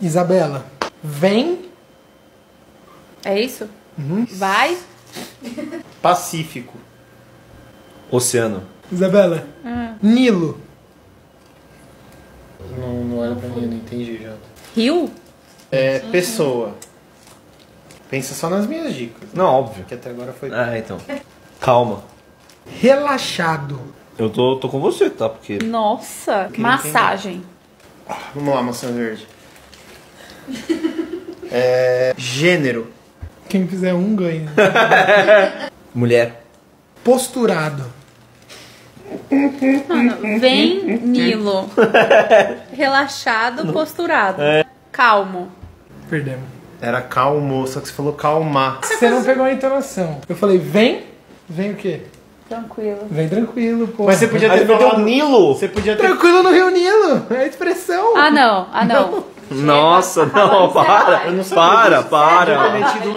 Isabela, vem. É isso? Uhum. Vai. Pacífico. Oceano. Isabela, Nilo. Não olha pra mim, eu não entendi já. Rio? É, pessoa. Pensa só nas minhas dicas. Não, óbvio. Que até agora foi... Ah, então. Calma. Relaxado. Eu tô com você, tá? Porque... Nossa, massagem. Vamos lá, maçã verde. Gênero. Quem fizer um ganha. Mulher. Posturado. Mano, vem Nilo. Relaxado, posturado. Calmo. Perdemos. Era calmo, só que você falou calmar. Você não pegou a entonação. Eu falei, vem. Vem o quê? Tranquilo. Vem tranquilo, pô. Mas você podia Aí ter meteu falado... o Nilo. Você podia ter... Tranquilo no Rio Nilo. É a expressão. Ah, não. Ah, não. Nossa, Chega, acabou não, de encerrar. para. Eu não sabia Para. disso.